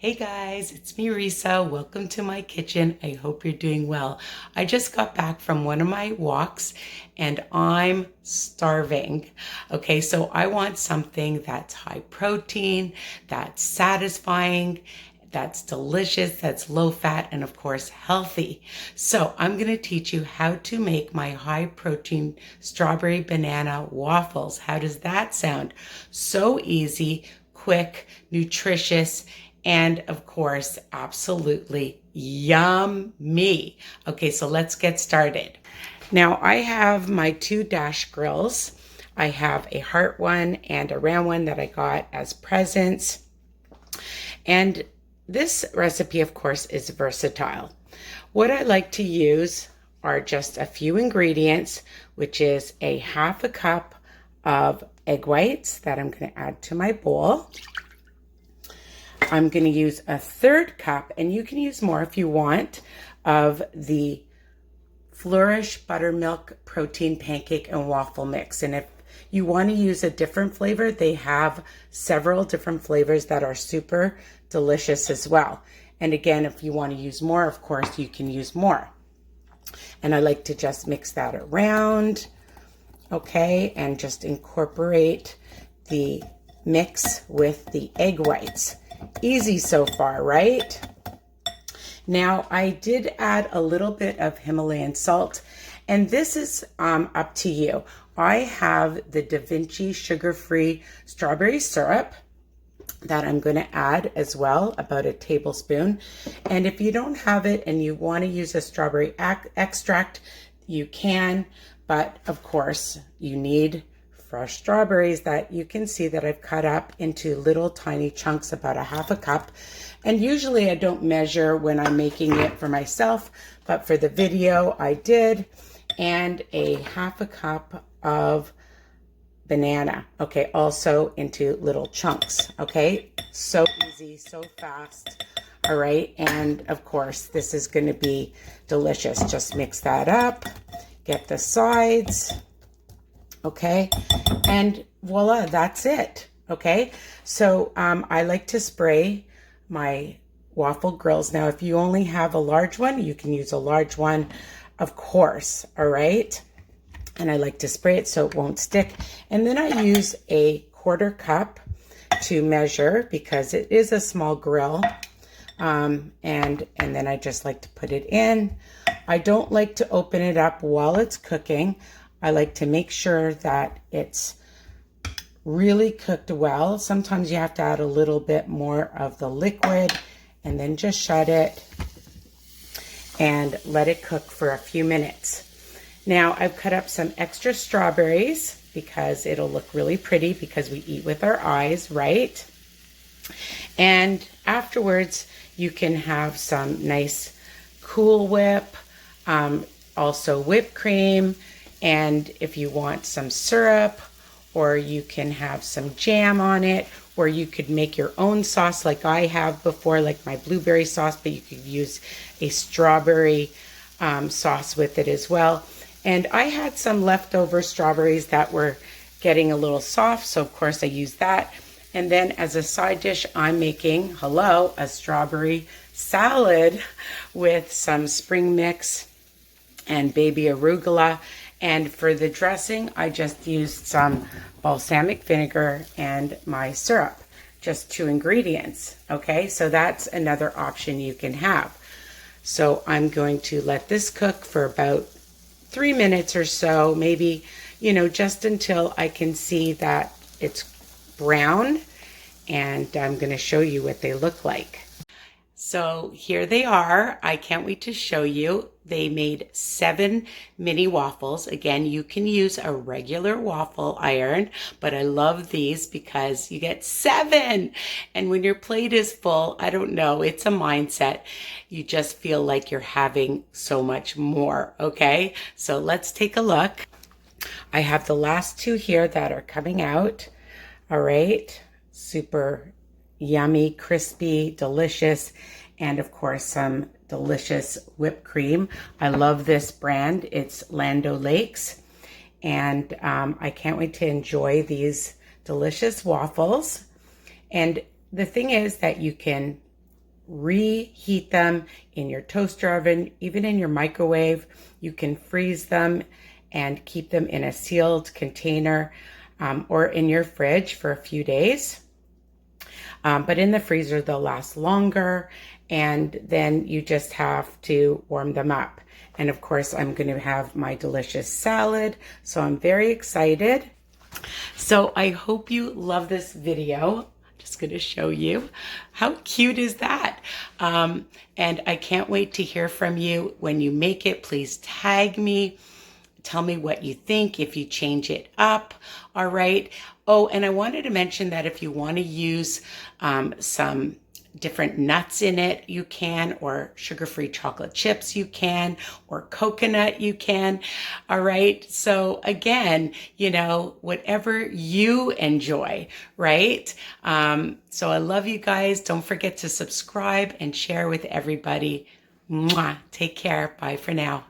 Hey guys, it's me Risa. Welcome to my kitchen. I hope you're doing well. I just got back from one of my walks and I'm starving. Okay, so I want something that's high protein, that's satisfying, that's delicious, that's low fat, and of course healthy. So I'm going to teach you how to make my high protein strawberry banana waffles. How does that sound? So easy, quick, nutritious, and of course, absolutely yummy. Okay, so let's get started. Now I have my two dash grills. I have a heart one and a round one that I got as presents. And this recipe, of course, is versatile. What I like to use are just a few ingredients, which is a half a cup of egg whites that I'm going to add to my bowl. I'm going to use a third cup, and you can use more if you want, of the Flourish Buttermilk Protein Pancake and Waffle Mix. And if you want to use a different flavor, they have several different flavors that are super delicious as well. And again, if you want to use more, of course, you can use more. And I like to just mix that around, okay, and just incorporate the mix with the egg whites. Easy so far, right? Now, I did add a little bit of Himalayan salt, and this is up to you. I have the Da Vinci sugar-free strawberry syrup that I'm going to add as well, about a tablespoon. And if you don't have it and you want to use a strawberry extract, you can, but of course, you need fresh strawberries that you can see that I've cut up into little tiny chunks, about a half a cup. And usually I don't measure when I'm making it for myself, but for the video I did. And a half a cup of banana, okay, also into little chunks, okay? So easy, so fast, all right? And of course, this is gonna be delicious. Just mix that up, get the sides, okay, and voila, that's it, okay? So I like to spray my waffle grills. Now, if you only have a large one, you can use a large one, of course, all right? And I like to spray it so it won't stick. And then I use a quarter cup to measure because it is a small grill. And then I just like to put it in. I don't like to open it up while it's cooking. I like to make sure that it's really cooked well. Sometimes you have to add a little bit more of the liquid and then just shut it and let it cook for a few minutes. Now I've cut up some extra strawberries because it'll look really pretty because we eat with our eyes, right? And afterwards you can have some nice Cool Whip, also whipped cream, and if you want some syrup, or you can have some jam on it, or you could make your own sauce like I have before, like my blueberry sauce, but you could use a strawberry sauce with it as well. And I had some leftover strawberries that were getting a little soft, so of course I used that. And then as a side dish, I'm making, a strawberry salad with some spring mix and baby arugula. And for the dressing, I just used some balsamic vinegar and my syrup, just 2 ingredients, okay? So that's another option you can have. So I'm going to let this cook for about 3 minutes or so, maybe, just until I can see that it's brown, and I'm going to show you what they look like. So here they are. I can't wait to show you. They made 7 mini waffles. Again, you can use a regular waffle iron, but I love these because you get 7. And when your plate is full, I don't know, it's a mindset. You just feel like you're having so much more, okay? So let's take a look. I have the last 2 here that are coming out. All right, super yummy, crispy, delicious, and of course some delicious whipped cream. I love this brand. It's Land O'Lakes, and I can't wait to enjoy these delicious waffles. And the thing is that you can reheat them in your toaster oven, even in your microwave. You can freeze them and keep them in a sealed container or in your fridge for a few days. But in the freezer, they'll last longer, and then you just have to warm them up. And of course, I'm going to have my delicious salad, so I'm very excited. So I hope you love this video. Just going to show you. How cute is that? And I can't wait to hear from you. When you make it, please tag me. Tell me what you think, if you change it up. All right. Oh, and I wanted to mention that if you want to use some different nuts in it, you can, or sugar-free chocolate chips, you can, or coconut, you can. All right. So again, you know, whatever you enjoy, right? So I love you guys. Don't forget to subscribe and share with everybody. Mwah. Take care. Bye for now.